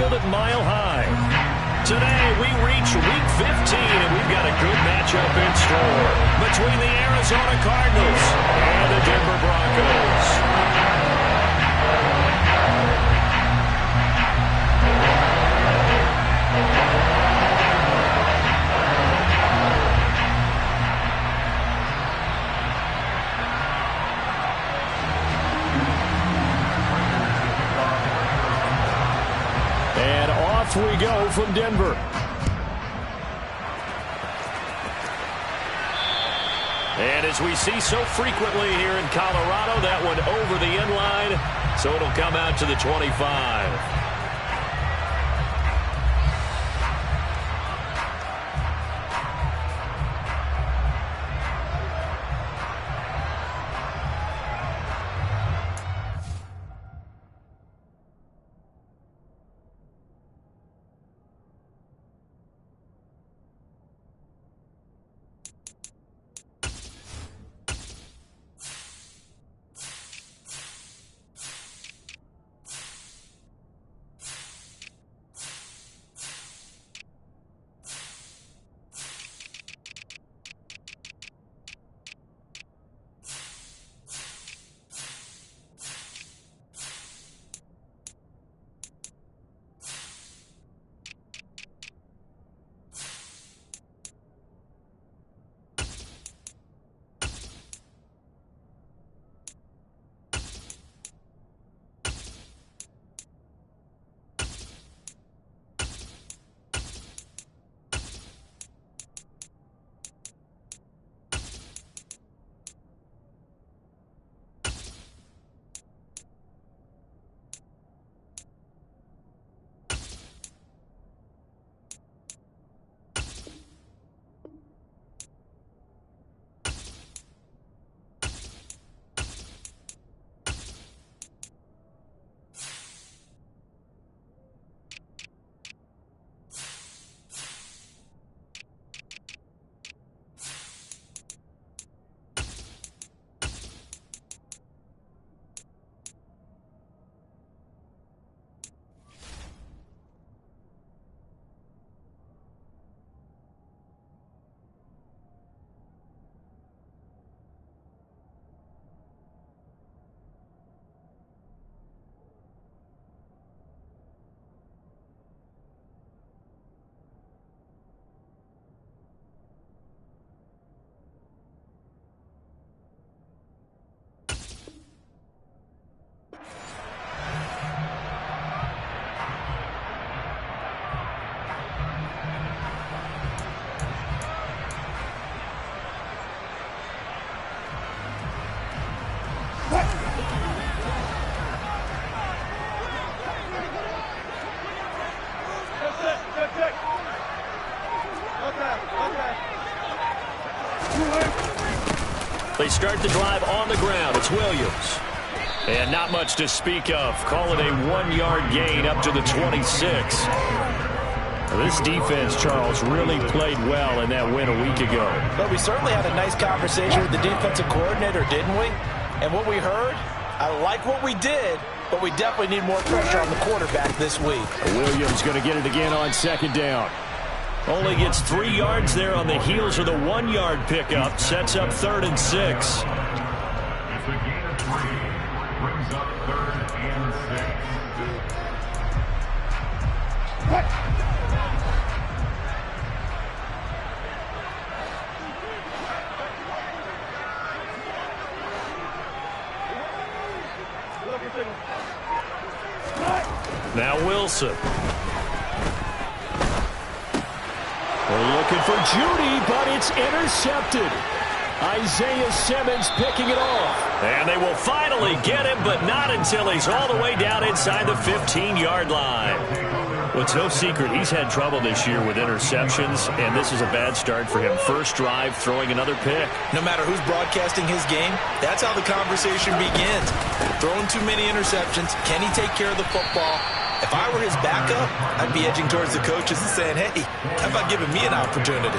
Field at Mile High. Today, we reach Week 15, and we've got a good matchup in store between the Arizona Cardinals and the Denver Broncos. And off we go from Denver. And as we see so frequently here in Colorado, that one over the end line, so it'll come out to the 25. They start the drive on the ground. It's Williams. And not much to speak of. Call it a 1-yard gain up to the 26. This defense, Charles, really played well in that win a week ago. But we certainly had a nice conversation with the defensive coordinator, didn't we? And what we heard, I like what we did, but we definitely need more pressure on the quarterback this week. Williams going to get it again on second down. Only gets 3 yards there on the heels of the 1-yard pickup. Sets up 3rd and 6. It's a gain of 3. Brings up 3rd and 6. Now Wilson. We're looking for Judy, but it's intercepted. Isaiah Simmons picking it off. And they will finally get him, but not until he's all the way down inside the 15-yard line. Well, it's no secret he's had trouble this year with interceptions, and this is a bad start for him. First drive, throwing another pick. No matter who's broadcasting his game, that's how the conversation begins. Throwing too many interceptions. Can he take care of the football? If I were his backup, I'd be edging towards the coaches and saying, hey, how about giving me an opportunity?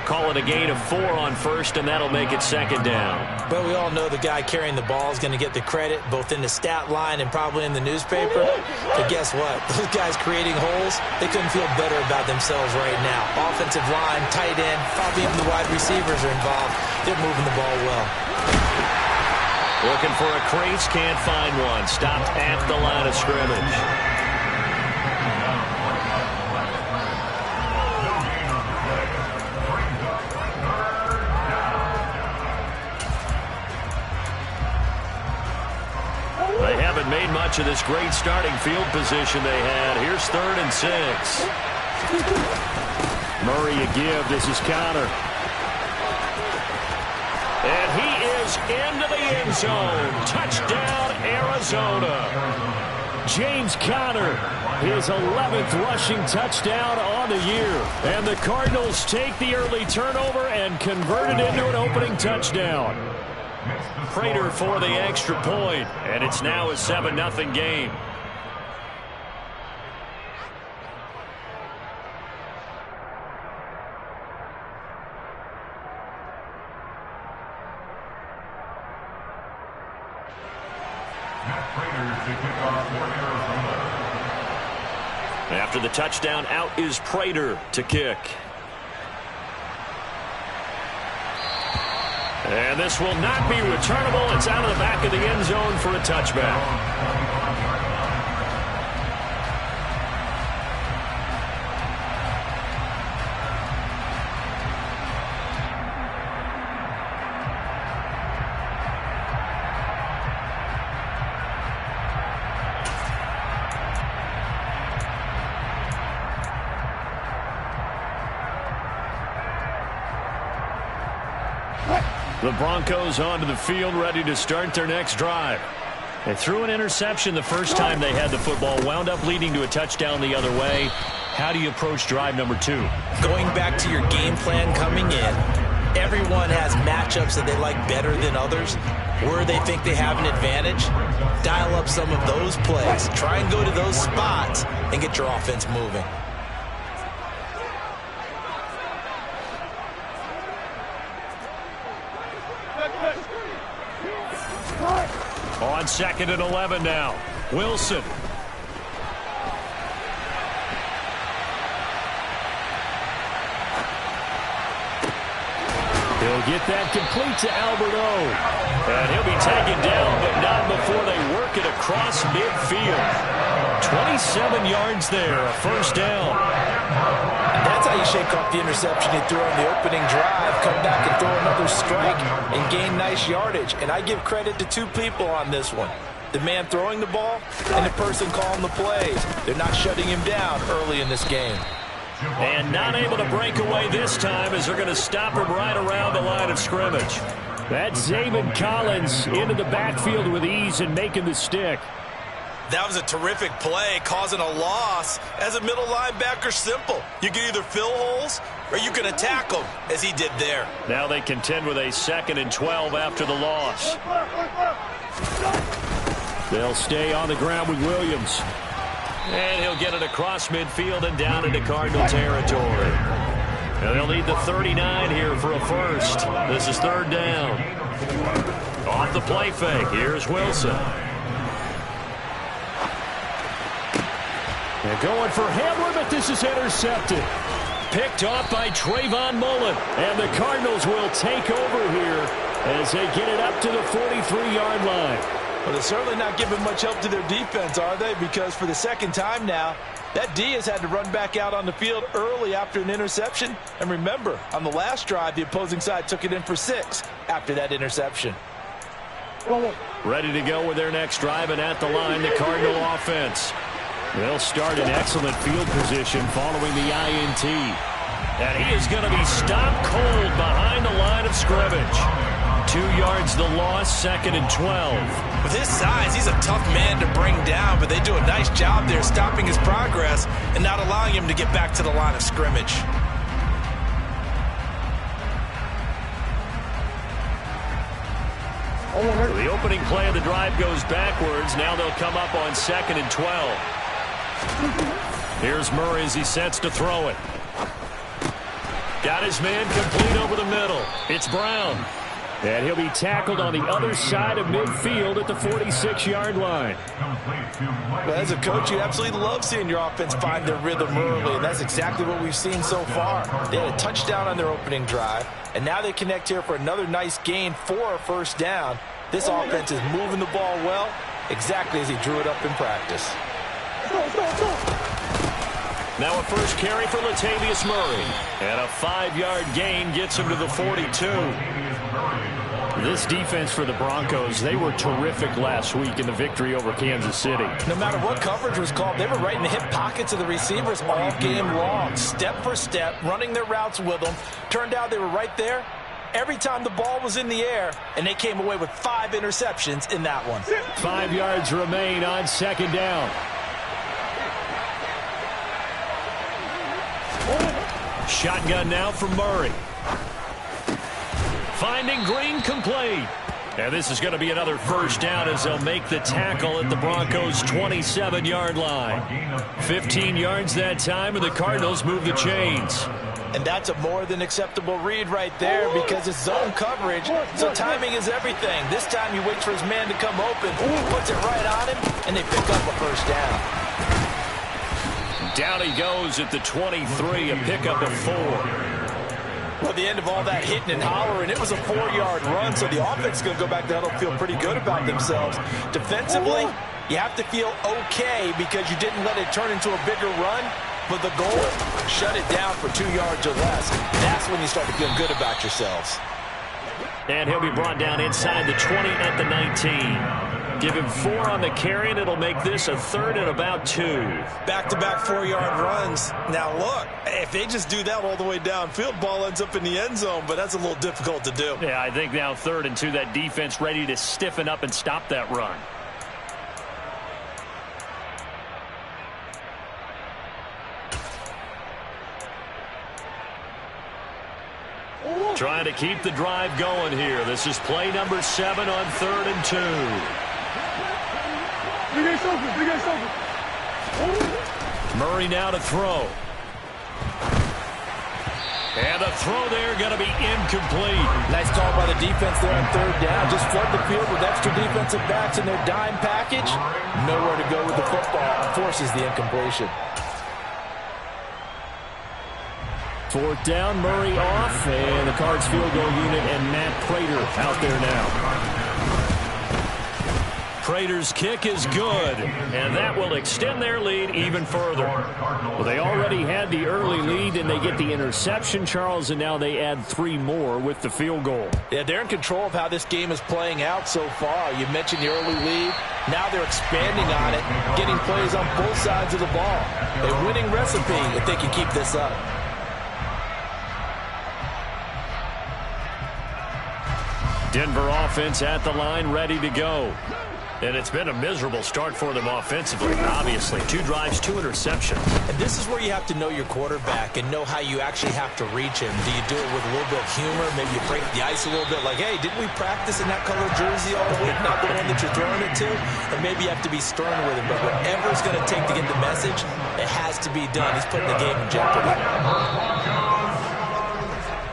call it a gain of 4 on first, and that'll make it second down. But we all know the guy carrying the ball is going to get the credit, both in the stat line and probably in the newspaper. But guess what? Those guys creating holes, they couldn't feel better about themselves right now. Offensive line, tight end, probably even the wide receivers are involved. They're moving the ball well. Looking for a crease, can't find one. Stopped at the line of scrimmage. They haven't made much of this great starting field position they had. Here's 3rd and 6. Murray a give. This is Conner. And he is into the end zone. Touchdown, Arizona. James Conner, his 11th rushing touchdown on the year. And the Cardinals take the early turnover and convert it into an opening touchdown. Prater for the extra point, and it's now a 7-0 game. After the touchdown, out is Prater to kick. And this will not be returnable. It's out of the back of the end zone for a touchback. The Broncos onto the field, ready to start their next drive. They threw an interception the first time they had the football, wound up leading to a touchdown the other way. How do you approach drive number 2? Going back to your game plan coming in, everyone has matchups that they like better than others. Where they think they have an advantage, dial up some of those plays. Try and go to those spots and get your offense moving. On 2nd and 11 now. Wilson. He'll get that complete to Alberto. And he'll be taken down, but not before they work it across midfield. 27 yards there, a first down. That's how you shake off the interception he threw on the opening drive, come back and throw another strike and gain nice yardage. And I give credit to 2 people on this one. The man throwing the ball and the person calling the plays. They're not shutting him down early in this game. And not able to break away this time as they're going to stop him right around the line of scrimmage. That's Zaven Collins into the backfield with ease and making the stick. That was a terrific play, causing a loss. As a middle linebacker, simple. You can either fill holes or you can attack them, as he did there. Now they contend with a 2nd and 12 after the loss. They'll stay on the ground with Williams. And he'll get it across midfield and down into Cardinal territory. And they'll need the 39 here for a first. This is 3rd down. Off the play fake, here's Wilson. They're going for Hamler, but this is intercepted. Picked off by Trayvon Mullen. And the Cardinals will take over here as they get it up to the 43-yard line. Well, they're certainly not giving much help to their defense, are they? Because for the 2nd time now, that D has had to run back out on the field early after an interception. And remember, on the last drive, the opposing side took it in for 6 after that interception. Ready to go with their next drive, and at the line, the Cardinal offense. They'll start in excellent field position following the INT. And he is going to be stopped cold behind the line of scrimmage. 2 yards the loss, 2nd and 12. With his size, he's a tough man to bring down, but they do a nice job there stopping his progress and not allowing him to get back to the line of scrimmage. The opening play of the drive goes backwards. Now they'll come up on 2nd and 12. Here's Murray as he sets to throw it. Got his man complete over the middle. It's Brown. And he'll be tackled on the other side of midfield at the 46-yard line. Well, as a coach, you absolutely love seeing your offense find their rhythm early, and that's exactly what we've seen so far. They had a touchdown on their opening drive, and now they connect here for another nice gain for a first down. This offense is moving the ball well, exactly as he drew it up in practice. Now a first carry for Latavius Murray. And a 5-yard gain gets him to the 42. This defense for the Broncos, they were terrific last week in the victory over Kansas City. No matter what coverage was called, they were right in the hip pockets of the receivers all game long, step for step, running their routes with them. Turned out they were right there every time the ball was in the air, and they came away with 5 interceptions in that one. 5 yards remain on second down. Shotgun now for Murray. Finding Green complete. And this is going to be another first down as they'll make the tackle at the Broncos' 27-yard line. 15 yards that time, and the Cardinals move the chains. And that's a more than acceptable read right there because it's zone coverage, so timing is everything. This time he waits for his man to come open, puts it right on him, and they pick up a first down. Down he goes at the 23, a pickup of 4. Well, at the end of all that hitting and hollering, it was a 4-yard run, so the offense is going to go back down and feel pretty good about themselves. Defensively, you have to feel okay because you didn't let it turn into a bigger run, but the goal, shut it down for 2 yards or less. That's when you start to feel good about yourselves. And he'll be brought down inside the 20 at the 19. Give him 4 on the carry, and it'll make this a 3rd and about 2. Back-to-back 4-yard runs. Now, look, if they just do that all the way downfield, ball ends up in the end zone, but that's a little difficult to do. Yeah, I think now 3rd and 2, that defense ready to stiffen up and stop that run. Trying to keep the drive going here. This is play number 7 on 3rd and 2. Murray now to throw. And the throw there going to be incomplete. Nice call by the defense there on 3rd down. Just flood the field with extra defensive backs in their dime package. Nowhere to go with the football. Forces the incompletion. 4th down, Murray off, and the Cards field goal unit and Matt Prater out there now. Prater's kick is good, and that will extend their lead even further. Well, they already had the early lead, and they get the interception, Charles, and now they add 3 more with the field goal. Yeah, they're in control of how this game is playing out so far. You mentioned the early lead. Now they're expanding on it, getting plays on both sides of the ball. A winning recipe if they can keep this up. Denver offense at the line, ready to go. And it's been a miserable start for them offensively, obviously. 2 drives, 2 interceptions. And this is where you have to know your quarterback and know how you actually have to reach him. Do you do it with a little bit of humor? Maybe you break the ice a little bit like, hey, didn't we practice in that color jersey all week? Not the one that you're throwing it to? And maybe you have to be stern with him. But whatever it's going to take to get the message, it has to be done. He's putting the game in jeopardy.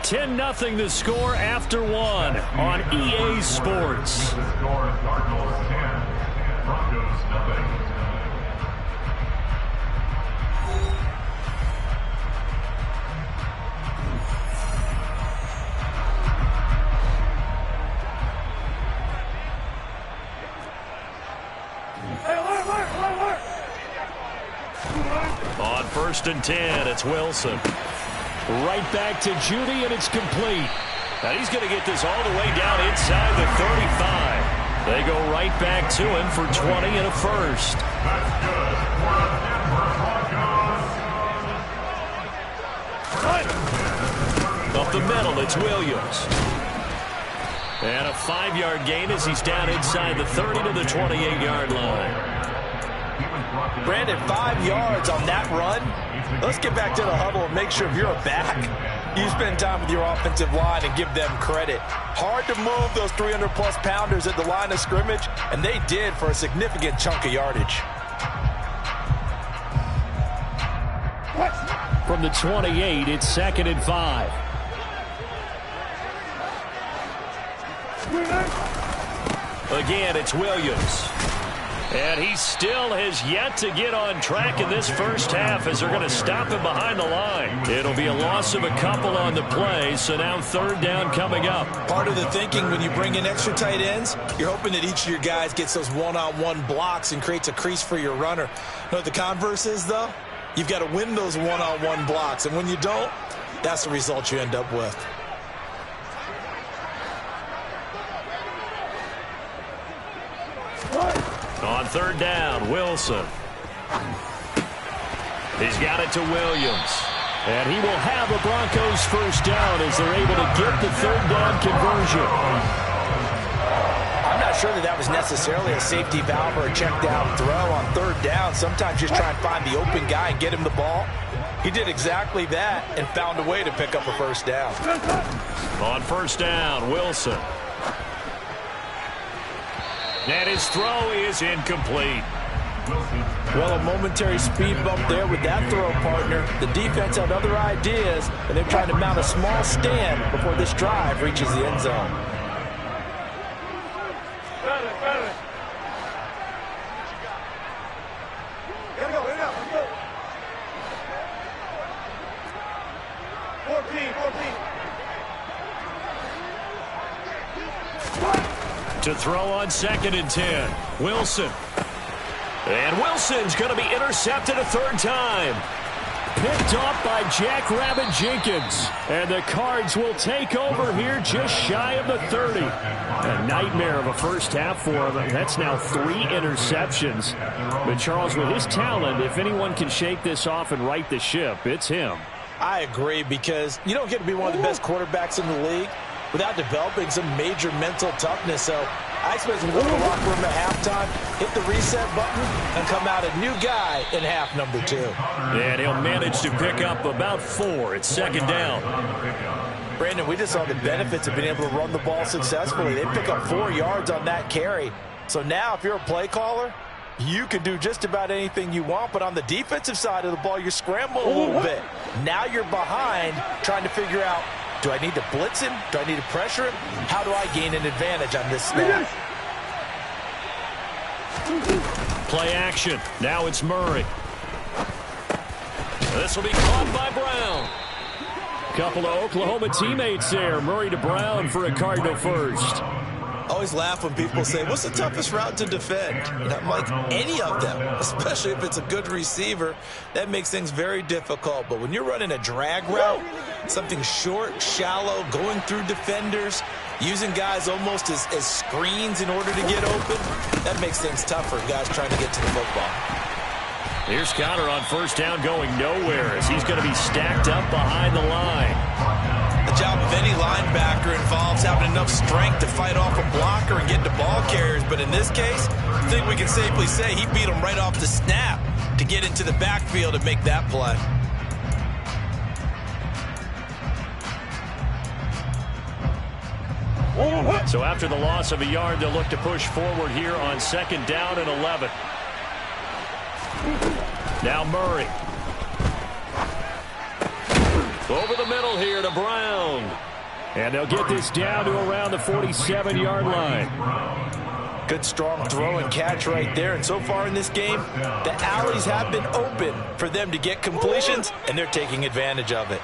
10-0 the score after 1 on EA Sports. The score is Cardinals 10, Broncos nothing. On 1st and 10, it's Wilson. Right back to Judy, and it's complete. And he's going to get this all the way down inside the 35. They go right back to him for 20 and a first. That's good for the Denver Broncos. Up the middle, it's Williams. And a 5-yard gain as he's down inside the 30 to the 28-yard line. Brandon, 5 yards on that run. Let's get back to the huddle and make sure if you're a back, you spend time with your offensive line and give them credit. Hard to move those 300-plus pounders at the line of scrimmage, and they did for a significant chunk of yardage. From from the 28. It's 2nd and 5. Again, it's Williams. And he still has yet to get on track in this first half as they're going to stop him behind the line. It'll be a loss of a couple on the play, so now 3rd down coming up. Part of the thinking when you bring in extra tight ends, you're hoping that each of your guys gets those one-on-one blocks and creates a crease for your runner. You know what the converse is, though? You've got to win those one-on-one blocks, and when you don't, that's the result you end up with. On 3rd down, Wilson. He's got it to Williams. And he will have a Broncos 1st down as they're able to get the 3rd down conversion. I'm not sure that was necessarily a safety valve or a check down throw on 3rd down. Sometimes just try and find the open guy and get him the ball. He did exactly that and found a way to pick up a 1st down. On 1st down, Wilson. And his throw is incomplete. Well, a momentary speed bump there with that throw, partner. The defense had other ideas, and they're trying to mount a small stand before this drive reaches the end zone. To throw on 2nd and 10. Wilson. And Wilson's going to be intercepted a 3rd time. Picked off by Jackrabbit Jenkins. And the Cards will take over here just shy of the 30. A nightmare of a first half for him. That's now 3 interceptions. But Charles, with his talent, if anyone can shake this off and right the ship, it's him. I agree, because you don't get to be one of the best quarterbacks in the league without developing some major mental toughness. So I expect him to go to the locker room at halftime, hit the reset button, and come out a new guy in half number 2. And he'll manage to pick up about 4. It's 2nd down. Brandon, we just saw the benefits of being able to run the ball successfully. They pick up 4 yards on that carry. So now if you're a play caller, you can do just about anything you want, but on the defensive side of the ball, you're scrambling a little bit. Now you're behind trying to figure out, do I need to blitz him? Do I need to pressure him? How do I gain an advantage on this snap? Play action. Now it's Murray. This will be caught by Brown. Couple of Oklahoma teammates there. Murray to Brown for a Cardinal first. I always laugh when people say, what's the toughest route to defend? And I'm like, any of them, especially if it's a good receiver. That makes things very difficult. But when you're running a drag route, something short, shallow, going through defenders, using guys almost as screens in order to get open, that makes things tough for guys trying to get to the football. Here's Connor on 1st down going nowhere as he's going to be stacked up behind the line. The job of any linebacker involves having enough strength to fight off a blocker and get to ball carriers. But in this case, I think we can safely say he beat him right off the snap to get into the backfield and make that play. So after the loss of a yard, they'll look to push forward here on 2nd down and 11. Now Murray. Over the middle here to Brown. And they'll get this down to around the 47-yard line. Good strong throw and catch right there. And so far in this game, the alleys have been open for them to get completions, and they're taking advantage of it.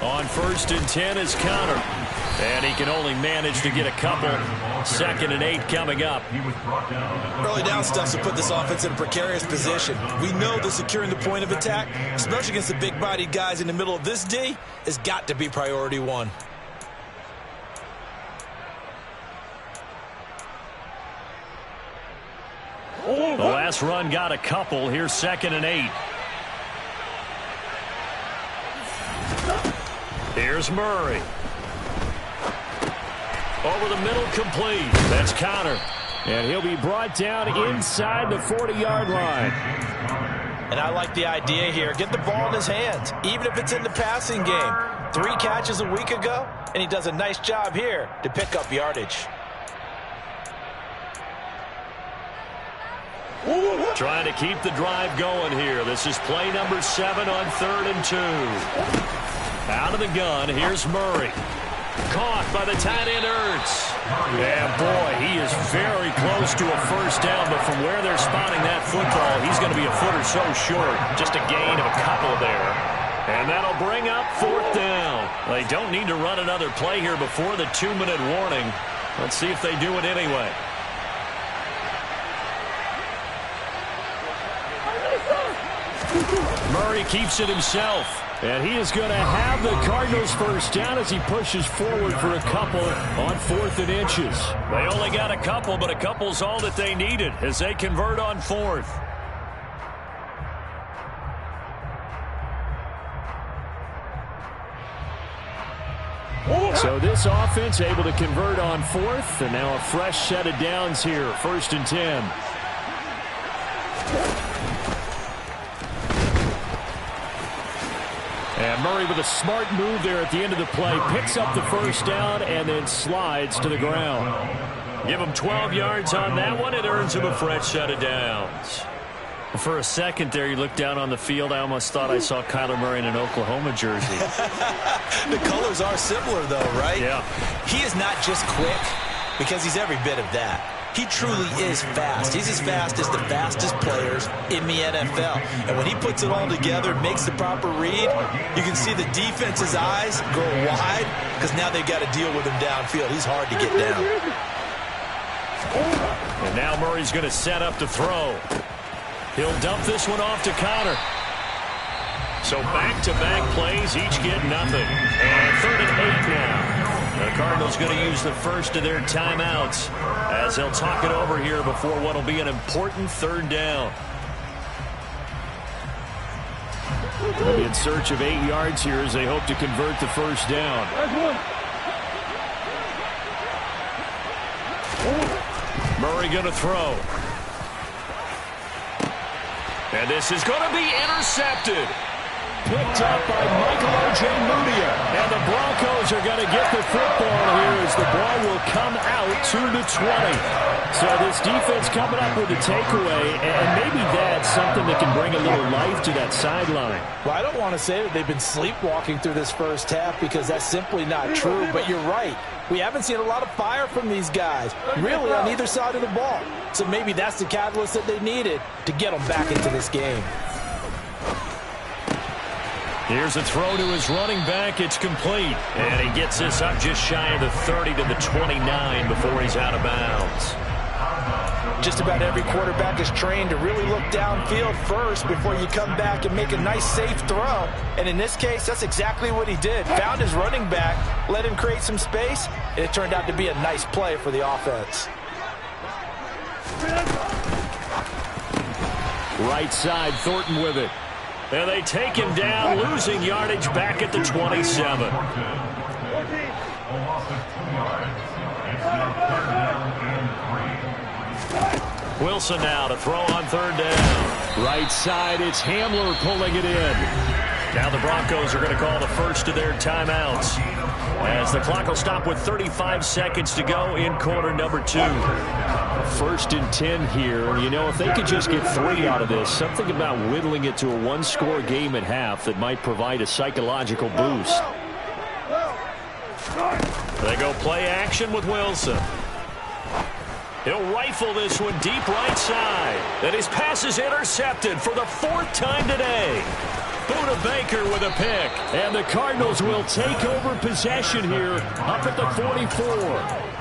On 1st and 10 is Connor. And he can only manage to get a couple. 2nd and 8 coming up. Early down stuff to put this offense in a precarious position. We know that securing the point of attack, especially against the big-bodied guys in the middle of this D, has got to be priority 1. The last run got a couple. Here's 2nd and 8. Here's Murray. Over the middle, complete. That's Connor. And he'll be brought down inside the 40-yard line. And I like the idea here. Get the ball in his hands, even if it's in the passing game. 3 catches a week ago, and he does a nice job here to pick up yardage. Trying to keep the drive going here. This is play number 7 on 3rd and 2. Out of the gun, here's Murray. Caught by the tight end, Ertz. And boy, he is very close to a first down, but from where they're spotting that football, he's going to be a foot or so short. Just a gain of a couple there. And that'll bring up 4th down. They don't need to run another play here before the 2-minute warning. Let's see if they do it anyway. Murray keeps it himself. And he is going to have the Cardinals first down as he pushes forward for a couple on 4th and inches. They only got a couple, but a couple's all that they needed as they convert on 4th. So this offense able to convert on 4th, and now a fresh set of downs here, 1st and 10. And Murray with a smart move there at the end of the play. Picks up the first down and then slides to the ground. Give him 12 yards on that one. It earns him a fresh set of downs. For a second there, you looked down on the field. I almost thought I saw Kyler Murray in an Oklahoma jersey. The colors are similar, though, right? Yeah. He is not just quick, because he's every bit of that. He truly is fast. He's as fast as the fastest players in the NFL. And when he puts it all together, makes the proper read, you can see the defense's eyes go wide because now they've got to deal with him downfield. He's hard to get down. And now Murray's going to set up to throw. He'll dump this one off to Connor. So back-to-back plays, each get nothing. And 3rd and 8 now. The Cardinals going to use the first of their timeouts as they'll talk it over here before what will be an important 3rd down. They'll be in search of 8 yards here as they hope to convert the first down. Murray going to throw. And this is going to be intercepted. Picked up by Michael Ojemudia. And the Broncos are going to get the football here as the ball will come out to the 20. So this defense coming up with a takeaway, and maybe that's something that can bring a little life to that sideline. Well, I don't want to say that they've been sleepwalking through this first half because that's simply not true, but you're right. We haven't seen a lot of fire from these guys, really on either side of the ball. So maybe that's the catalyst that they needed to get them back into this game. Here's a throw to his running back. It's complete. And he gets this up just shy of the 30 to the 29 before he's out of bounds. Just about every quarterback is trained to really look downfield first before you come back and make a nice, safe throw. And in this case, that's exactly what he did. Found his running back, let him create some space, and it turned out to be a nice play for the offense. Right side, Thornton with it. And they take him down, losing yardage back at the 27. Wilson now to throw on 3rd down. Right side, it's Hamler pulling it in. Now the Broncos are going to call the first of their timeouts as the clock will stop with 35 seconds to go in quarter number 2. 1st and 10 here. You know, if they could just get 3 out of this, something about whittling it to a one-score game at half that might provide a psychological boost. They go play action with Wilson. He'll rifle this one deep right side. And his pass is intercepted for the 4th time today. Buda Baker with a pick. And the Cardinals will take over possession here up at the 44.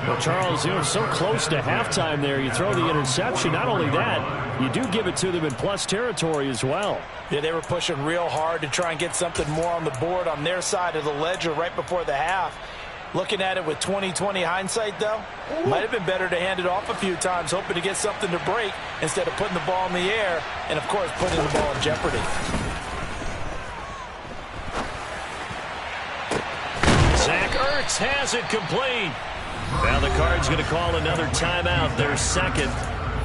Well, Charles, you know, so close to halftime there. You throw the interception. Not only that, you do give it to them in plus territory as well. Yeah, they were pushing real hard to try and get something more on the board on their side of the ledger right before the half. Looking at it with 20/20 hindsight, though, might have been better to hand it off a few times, hoping to get something to break instead of putting the ball in the air and, of course, putting the ball in jeopardy. Zach Ertz has it complete. Now the Cards going to call another timeout, their second,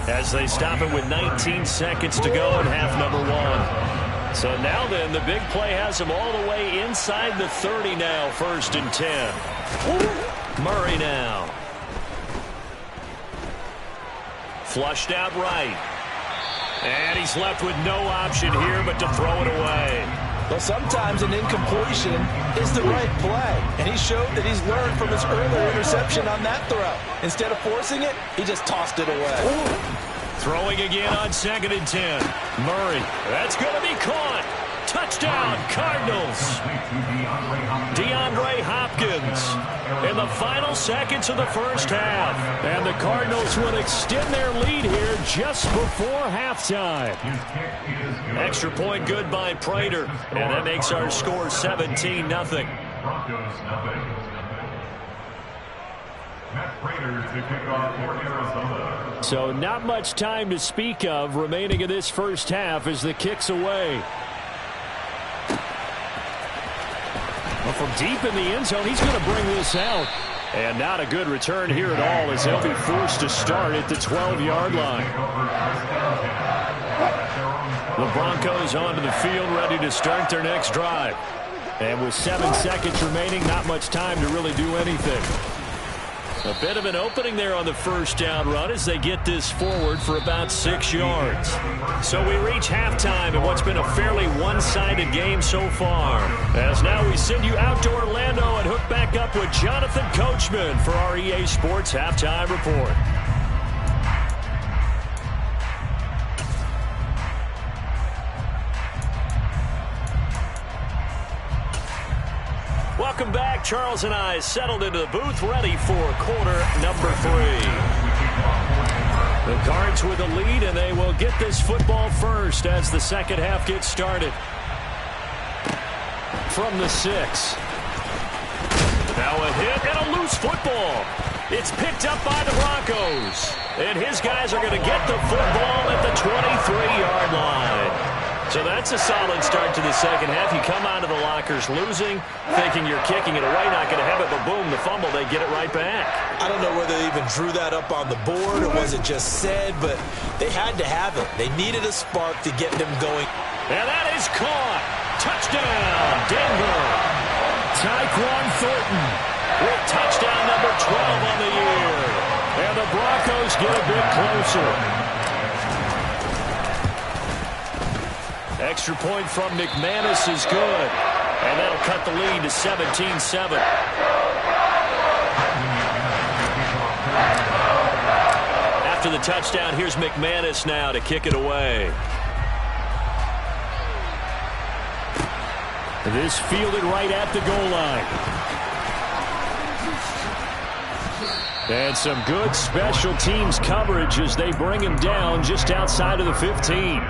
as they stop it with 19 seconds to go in half number 1. So now then, the big play has them all the way inside the 30 now, 1st and 10. Murray now. Flushed out right. And he's left with no option here but to throw it away. Well, sometimes an incompletion is the right play, and he showed that he's learned from his earlier interception on that throw. Instead of forcing it, he just tossed it away. Throwing again on 2nd and 10. Murray, that's going to be caught. Touchdown, Cardinals. DeAndre Hopkins in the final seconds of the first half. And the Cardinals would extend their lead here just before halftime. Extra point good by Prater. And that makes our score 17-0. Broncos nothing. Matt Prater to kick off for Arizona. So not much time to speak of remaining in this first half as the kick's away. Well, from deep in the end zone, he's going to bring this out. And not a good return here at all as they'll be forced to start at the 12-yard line. The Broncos onto the field ready to start their next drive. And with 7 seconds remaining, not much time to really do anything. A bit of an opening there on the first down run as they get this forward for about 6 yards. So we reach halftime in what's been a fairly one-sided game so far. As now we send you out to Orlando and hook back up with Jonathan Coachman for our EA Sports Halftime Report. Welcome back. Charles and I settled into the booth, ready for quarter number 3. The Cards with the lead, and they will get this football first as the second half gets started. From the 6. Now a hit and a loose football. It's picked up by the Broncos. And his guys are going to get the football at the 23-yard line. So that's a solid start to the second half. You come out of the lockers losing, thinking you're kicking it away, not going to have it, but boom, the fumble, they get it right back. I don't know whether they even drew that up on the board or was it just said, but they had to have it. They needed a spark to get them going. And that is caught. Touchdown, Denver. Tyquan Thornton with touchdown number 12 on the year. And the Broncos get a bit closer. Extra point from McManus is good. And that'll cut the lead to 17-7. After the touchdown, here's McManus now to kick it away. This fielded right at the goal line. And some good special teams coverage as they bring him down just outside of the 15.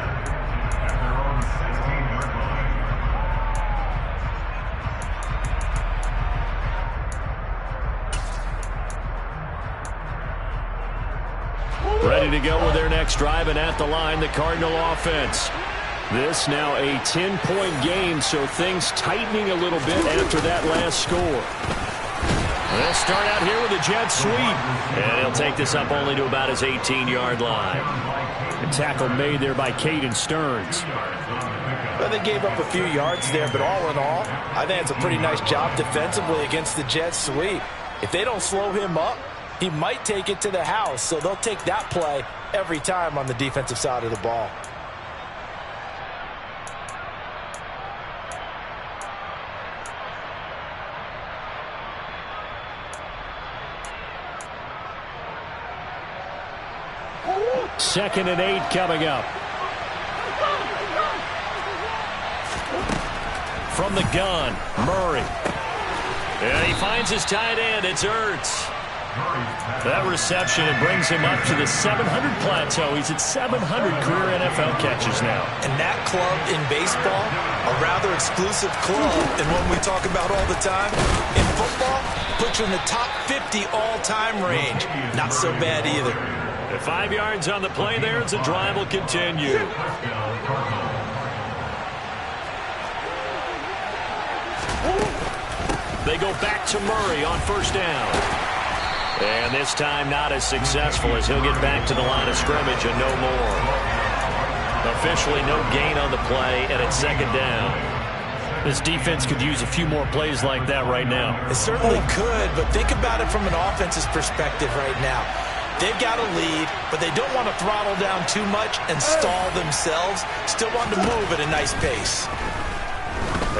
Ready to go with their next drive, and at the line, the Cardinal offense. This now a 10-point game, so things tightening a little bit after that last score. They'll start out here with a jet sweep. And he'll take this up only to about his 18-yard line. A tackle made there by Caden Stearns. Well, they gave up a few yards there, but all in all, I think it's a pretty nice job defensively against the jet sweep. If they don't slow him up, he might take it to the house, so they'll take that play every time on the defensive side of the ball. Second and 8 coming up. From the gun, Murray. And he finds his tight end. It's Ertz. That reception, it brings him up to the 700 plateau. He's at 700 career NFL catches now. And that club in baseball, a rather exclusive club, and one we talk about all the time. In football, puts you in the top 50 all-time range. Not so bad either. 5 yards on the play there as the drive will continue. They go back to Murray on first down. And this time not as successful as he'll get back to the line of scrimmage and no more. Officially no gain on the play, and it's second down. This defense could use a few more plays like that right now. It certainly could, but think about it from an offense's perspective right now. They've got a lead, but they don't want to throttle down too much and stall themselves. Still want to move at a nice pace.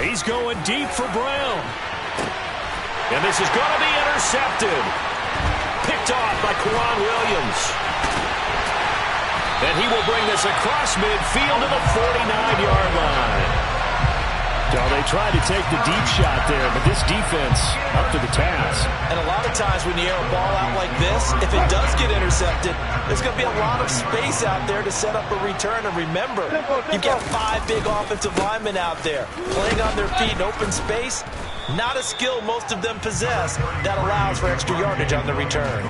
He's going deep for Brown. And this is going to be intercepted. Picked off by Kwan Williams. And he will bring this across midfield to the 49-yard line. So they tried to take the deep shot there, but this defense up to the task. And a lot of times when you air a ball out like this, if it does get intercepted, there's going to be a lot of space out there to set up a return. And remember, you've got 5 big offensive linemen out there playing on their feet in open space. Not a skill most of them possess that allows for extra yardage on the return.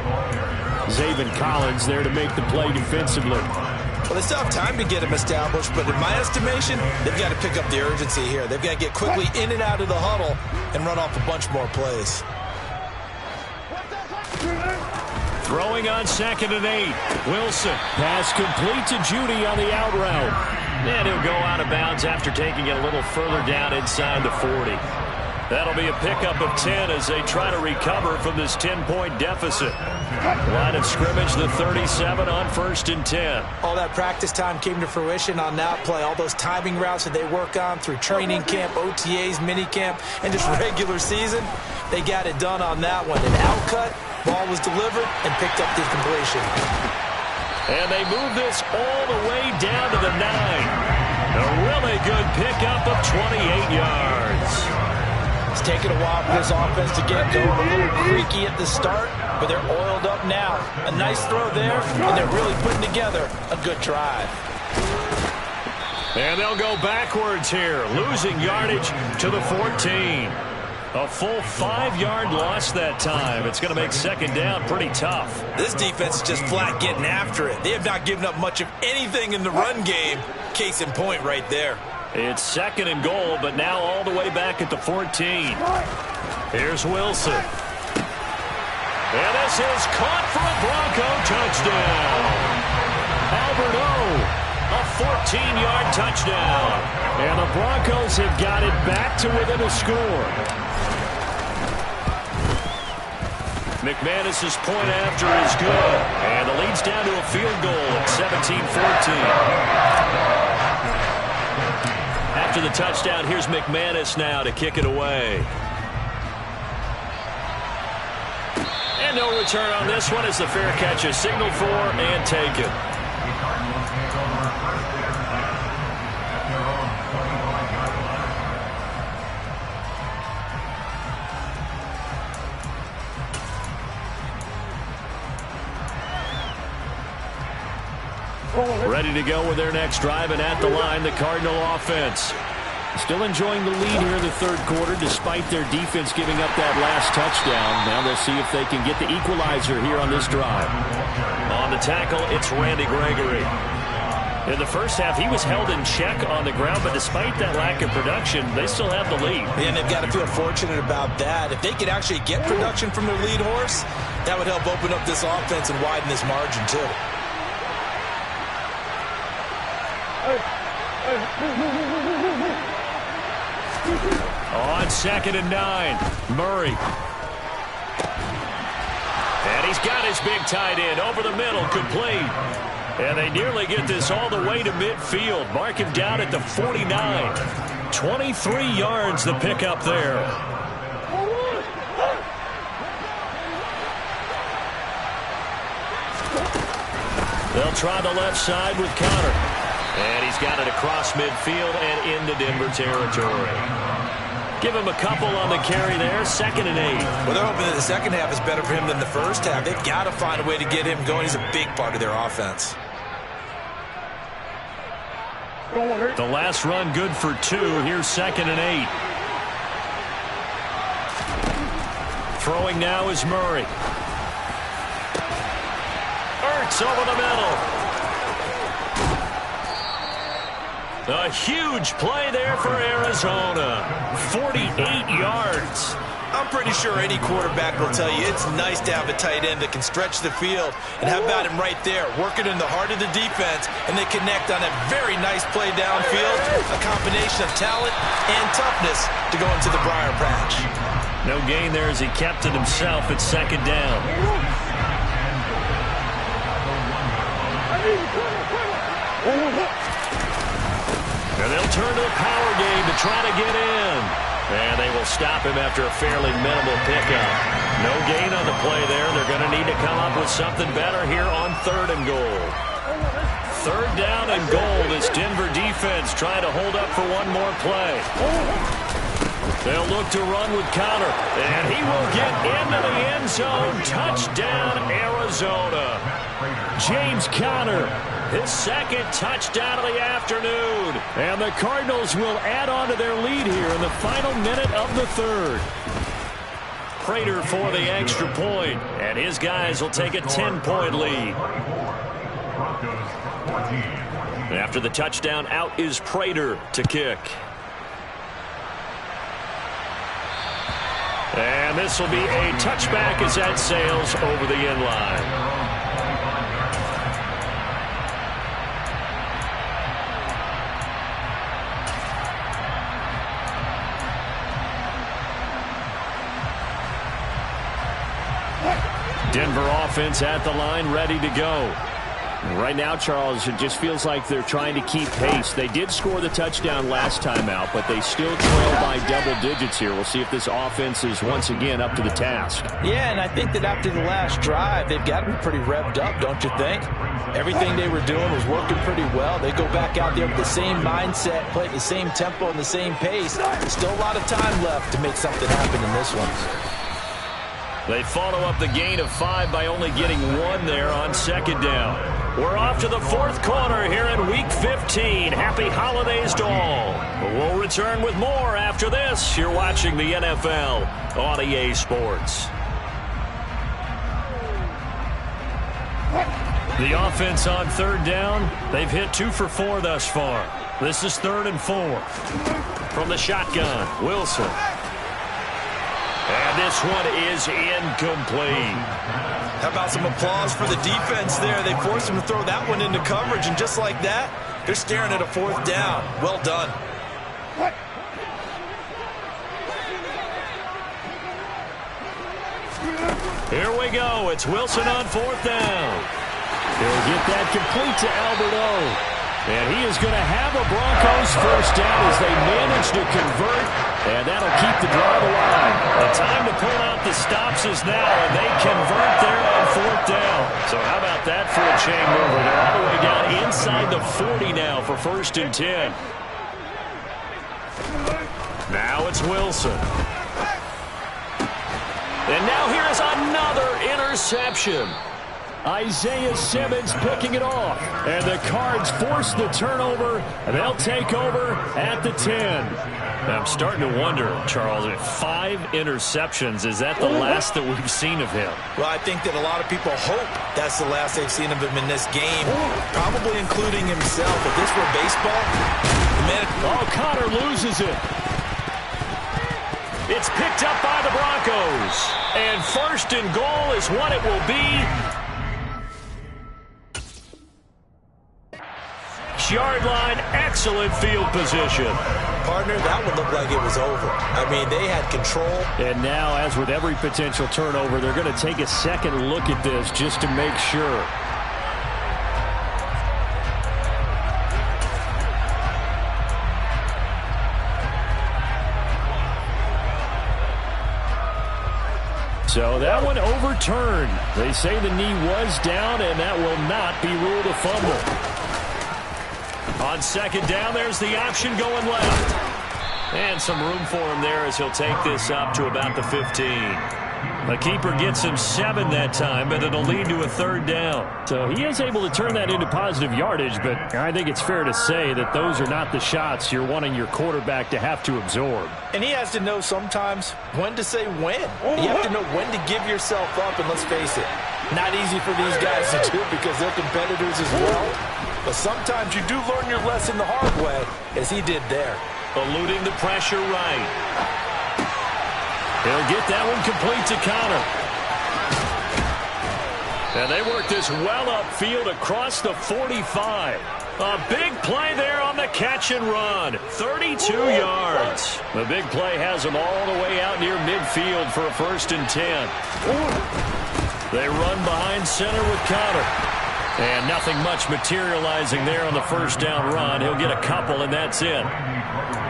Zaven Collins there to make the play defensively. Well, they still have time to get him established, but in my estimation, they've got to pick up the urgency here. They've got to get quickly in and out of the huddle and run off a bunch more plays. Throwing on 2nd and 8. Wilson. Pass complete to Judy on the out route. And he'll go out of bounds after taking it a little further down inside the 40. That'll be a pickup of 10 as they try to recover from this 10-point deficit. Line of scrimmage, the 37 on 1st and 10. All that practice time came to fruition on that play. All those timing routes that they work on through training camp, OTAs, minicamp, and just regular season, they got it done on that one. An outcut, ball was delivered, and picked up the completion. And they move this all the way down to the 9. A really good pickup of 28 yards. It's taken a while for this offense to get going. A little creaky at the start, but they're oiled up now. A nice throw there, and they're really putting together a good drive. And they'll go backwards here, losing yardage to the 14. A full 5-yard loss that time. It's going to make 2nd down pretty tough. This defense is just flat getting after it. They have not given up much of anything in the run game. Case in point right there. It's 2nd and goal, but now all the way back at the 14. Here's Wilson. And this is caught for a Bronco touchdown. Albert O, a 14-yard touchdown. And the Broncos have got it back to within a score. McManus's point after is good. And the lead's down to a field goal at 17-14. After the touchdown, here's McManus now to kick it away. And no return on this one as the fair catch is signaled for and taken. Ready to go with their next drive, and at the line, the Cardinal offense. Still enjoying the lead here in the 3rd quarter, despite their defense giving up that last touchdown. Now they'll see if they can get the equalizer here on this drive. On the tackle, it's Randy Gregory. In the first half, he was held in check on the ground, but despite that lack of production, they still have the lead. And they've got to feel fortunate about that. If they could actually get production from their lead horse, that would help open up this offense and widen this margin, too. On 2nd and 9, Murray. And he's got his big tight end over the middle, complete. And they nearly get this all the way to midfield. Mark him down at the 49. 23 yards the pickup there. They'll try the left side with Connor. And he's got it across midfield and into Denver territory. Give him a couple on the carry there, 2nd and 8. Well, they're hoping that the second half is better for him than the first half. They've got to find a way to get him going. He's a big part of their offense. The last run good for 2. Here's 2nd and 8. Throwing now is Murray. Ertz over the middle. A huge play there for Arizona. 48 yards. I'm pretty sure any quarterback will tell you it's nice to have a tight end that can stretch the field. And how about him right there, working in the heart of the defense, and they connect on a very nice play downfield. A combination of talent and toughness to go into the briar patch. No gain there as he kept it himself at 2nd down. And they'll turn to the power game to try to get in. And they will stop him after a fairly minimal pickup. No gain on the play there. They're going to need to come up with something better here on 3rd and goal. 3rd down and goal. This Denver defense trying to hold up for one more play. They'll look to run with Conner. And he will get into the end zone. Touchdown, Arizona. James Conner, his 2nd touchdown of the afternoon. And the Cardinals will add on to their lead here in the final minute of the 3rd. Prater for the extra point, and his guys will take a 10-point lead. After the touchdown, out is Prater to kick. And this will be a touchback as that sails over the end line. Denver offense at the line, ready to go. Right now, Charles, it just feels like they're trying to keep pace. They did score the touchdown last time out, but they still trail by double digits here. We'll see if this offense is once again up to the task. Yeah, and I think that after the last drive, they've got to be pretty revved up, don't you think? Everything they were doing was working pretty well. They go back out there with the same mindset, play at the same tempo and the same pace. Still a lot of time left to make something happen in this one. They follow up the gain of 5 by only getting 1 there on 2nd down. We're off to the 4th quarter here in Week 15. Happy holidays to all. We'll return with more after this. You're watching the NFL on EA Sports. The offense on 3rd down, they've hit 2 for 4 thus far. This is 3rd and 4. From the shotgun, Wilson. And this one is incomplete. How about some applause for the defense there? They forced him to throw that one into coverage, and just like that, they're staring at a 4th down. Well done. Here we go. It's Wilson on 4th down. He'll get that complete to Alberto. And he is going to have a Broncos 1st down as they manage to convert, and that'll keep the drive alive. The time to pull out the stops is now, and they convert there on 4th down. So how about that for a chain mover? They're all the way down inside the 40 now for 1st and 10. Now it's Wilson. And now here's another interception. Isaiah Simmons picking it off. And the Cards force the turnover, and they'll take over at the 10. I'm starting to wonder, Charles, if 5 interceptions, is that the last that we've seen of him? Well, I think that a lot of people hope that's the last they've seen of him in this game, probably including himself. If this were baseball, the man... Oh, Conner loses it. It's picked up by the Broncos. And 1st and goal is what it will be. Yard line, excellent field position. Partner, that would look like it was over. I mean, they had control. And now, as with every potential turnover, they're going to take a second look at this just to make sure. So that one overturned. They say the knee was down, and that will not be ruled a fumble. On 2nd down, there's the option going left. And some room for him there as he'll take this up to about the 15. The keeper gets him 7 that time, but it'll lead to a 3rd down. So he is able to turn that into positive yardage, but I think it's fair to say that those are not the shots you're wanting your quarterback to have to absorb. And he has to know sometimes when to say when. You have to know when to give yourself up, and let's face it, not easy for these guys to do because they're competitors as well. But sometimes you do learn your lesson the hard way, as he did there. Eluding the pressure right. He'll get that one complete to Conner. And they work this well upfield across the 45. A big play there on the catch and run. 32 yards. The big play has them all the way out near midfield for a 1st and 10. They run behind center with Conner. And nothing much materializing there on the first down run. He'll get a couple, and that's it.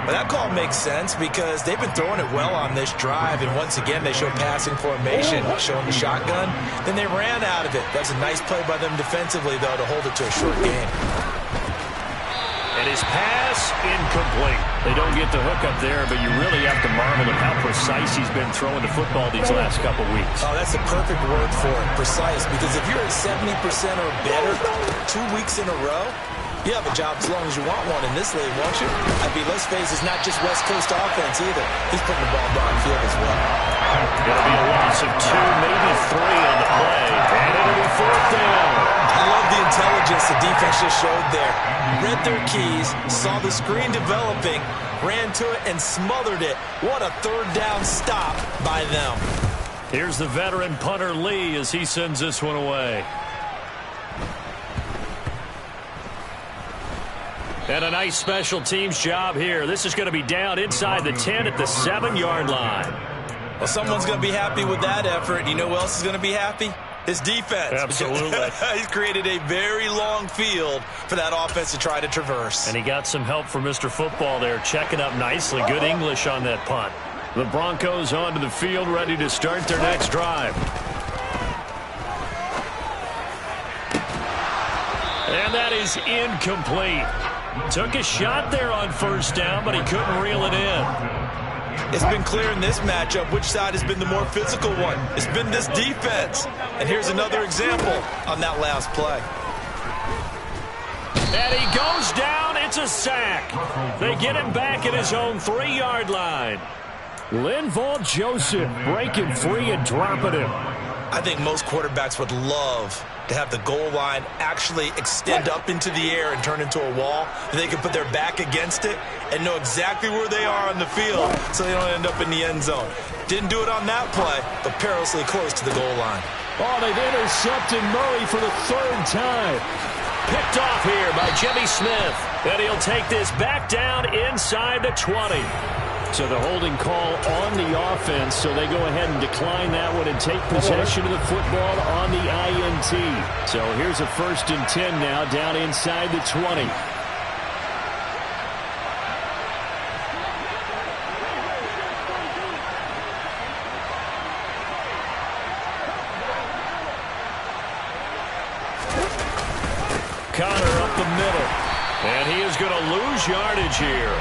Well, that call makes sense because they've been throwing it well on this drive, and once again they show passing formation, showing the shotgun. Then they ran out of it. That's a nice play by them defensively, though, to hold it to a short gain. And his pass, incomplete. They don't get the hook up there, but you really have to marvel at how precise he's been throwing the football these last couple weeks. Oh, that's the perfect word for it, precise, because if you're at 70% or better 2 weeks in a row, you have a job as long as you want one in this league, won't you? I mean, let's face it, it's not just West Coast offense either. He's putting the ball downfield as well. It'll be a loss of 2, maybe 3 on the play, and it'll be 4th down. I love the intelligence the defense just showed there. Read their keys, saw the screen developing, ran to it, and smothered it. What a third down stop by them. Here's the veteran punter Lee as he sends this one away. And a nice special teams job here. This is going to be down inside the 10 at the 7-yard line. Well, someone's going to be happy with that effort. You know who else is going to be happy? His defense. Absolutely. He's created a very long field for that offense to try to traverse. And he got some help from Mr. Football there, checking up nicely. Good English on that punt. The Broncos onto the field, ready to start their next drive. And that is incomplete. Took a shot there on first down, but he couldn't reel it in. It's been clear in this matchup which side has been the more physical one. It's been this defense. And here's another example on that last play. And he goes down. It's a sack. They get him back at his own 3-yard line. Linval Joseph breaking free and dropping him. I think most quarterbacks would love to have the goal line actually extend up into the air and turn into a wall. They can put their back against it and know exactly where they are on the field so they don't end up in the end zone. Didn't do it on that play, but perilously close to the goal line. Oh, they've intercepted Murray for the 3rd time. Picked off here by Jimmy Smith. And he'll take this back down inside the 20. So the holding call on the offense, so they go ahead and decline that one and take possession of the football on the INT. So here's a 1st and 10 now down inside the 20. Connor up the middle, and he is going to lose yardage here.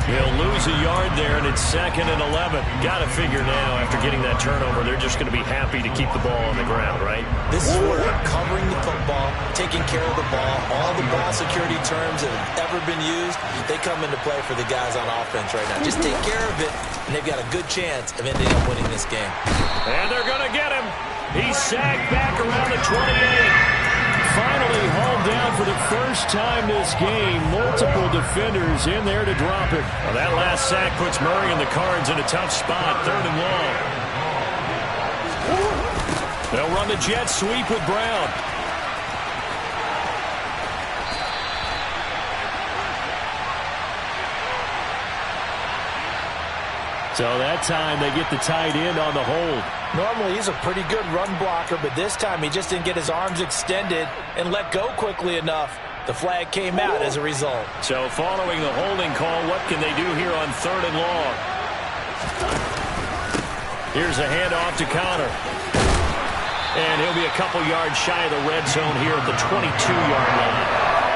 He'll lose a yard there, and it's 2nd and 11. Got to figure now, after getting that turnover, they're just going to be happy to keep the ball on the ground, right? This is where covering the football, taking care of the ball, all the ball security terms that have ever been used, they come into play for the guys on offense right now. Just take care of it, and they've got a good chance of ending up winning this game. And they're going to get him. He's sacked back around the 28. Finally hauled down for the first time this game. Multiple defenders in there to drop it. Well, that last sack puts Murray and the Cards in a tough spot. 3rd and long. They'll run the jet sweep with Brown. So that time they get the tight end on the hold. Normally he's a pretty good run blocker, but this time he just didn't get his arms extended and let go quickly enough. The flag came out as a result. So following the holding call, what can they do here on 3rd and long? Here's a handoff to Connor. And he'll be a couple yards shy of the red zone here at the 22-yard line.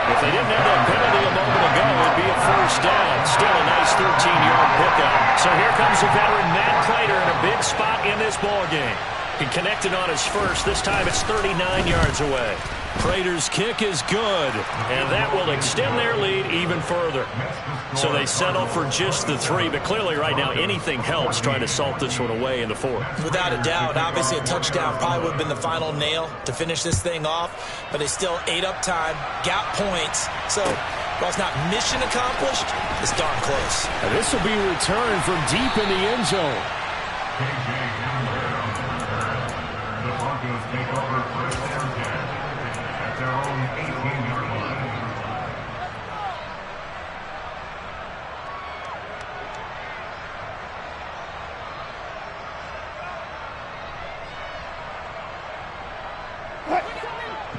If they didn't have that penalty a moment ago, it'd be a 1st down. Still a nice 13-yard pickup. So here comes the veteran Matt Prater in a big spot in this ballgame. He connected on his first. This time it's 39 yards away. Prater's kick is good, and that will extend their lead even further. So they settle for just the 3, but clearly right now anything helps trying to salt this one away in the 4th. Without a doubt, obviously a touchdown probably would have been the final nail to finish this thing off, but they still ate up time, got points. So while it's not mission accomplished, it's darn close. And this will be returned from deep in the end zone. The Broncos take over 1st and 10 at their own 18-yard line.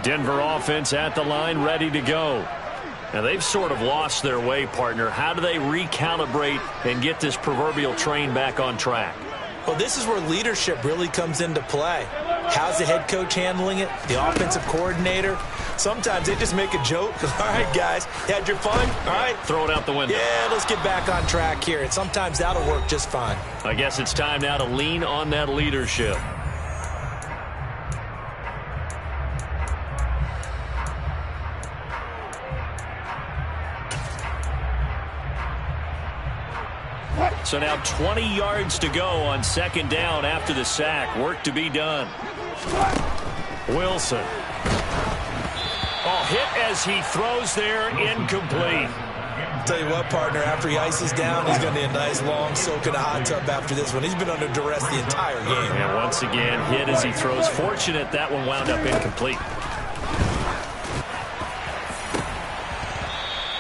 Denver offense at the line, ready to go. Now, they've sort of lost their way, partner. How do they recalibrate and get this proverbial train back on track? Well, this is where leadership really comes into play. How's the head coach handling it? The offensive coordinator? Sometimes they just make a joke. All right, guys, had your fun? All right. Throw it out the window. Yeah, let's get back on track here. And sometimes that'll work just fine. I guess it's time now to lean on that leadership. So now 20 yards to go on second down after the sack. Work to be done. Wilson. Oh, hit as he throws there, incomplete. Tell you what, partner, after he ices down, he's going to need a nice long soak in a hot tub after this one. He's been under duress the entire game. And once again, hit as he throws. Fortunate that one wound up incomplete.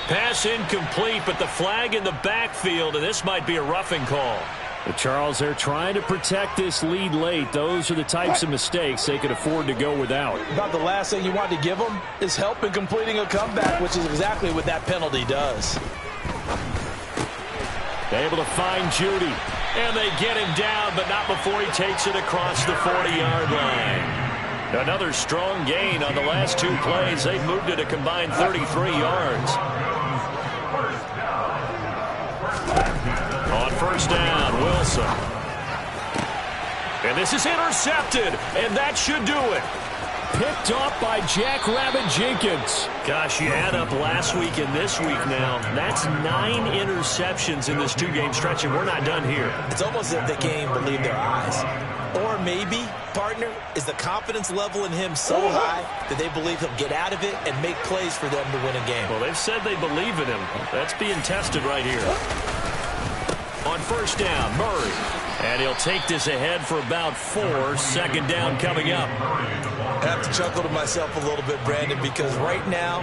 Pass incomplete, but the flag in the backfield, and this might be a roughing call. But Charles, they're trying to protect this lead late. Those are the types of mistakes they could afford to go without. About the last thing you want to give them is help in completing a comeback, which is exactly what that penalty does. Able to find Judy, and they get him down, but not before he takes it across the 40-yard line. Another strong gain on the last two plays. They've moved it a combined 33 yards. On first down, Wilson. And this is intercepted, and that should do it. Picked off by Jackrabbit Jenkins. Gosh, you add up last week and this week now. That's 9 interceptions in this two-game stretch, and we're not done here. It's almost as if they can't even believe their eyes. Or maybe, partner, is the confidence level in him so high that they believe he'll get out of it and make plays for them to win a game. Well, they've said they believe in him. That's being tested right here. On first down, Murray. And he'll take this ahead for about 4. Second down coming up. I have to chuckle to myself a little bit, Brandon, because right now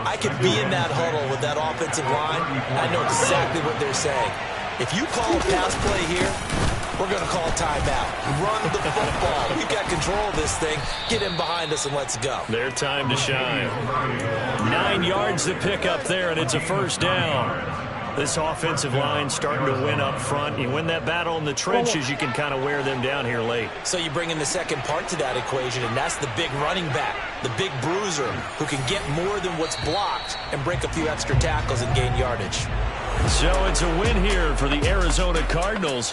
I could be in that huddle with that offensive line. I know exactly what they're saying. If you call a pass play here, we're going to call timeout. Run the football. We've got control of this thing. Get him behind us and let's go. Their time to shine. 9 yards to pick up there, and it's a first down. This offensive line starting to win up front. You win that battle in the trenches, you can kind of wear them down here late. So you bring in the second part to that equation, and that's the big running back, the big bruiser, who can get more than what's blocked and break a few extra tackles and gain yardage. So it's a win here for the Arizona Cardinals.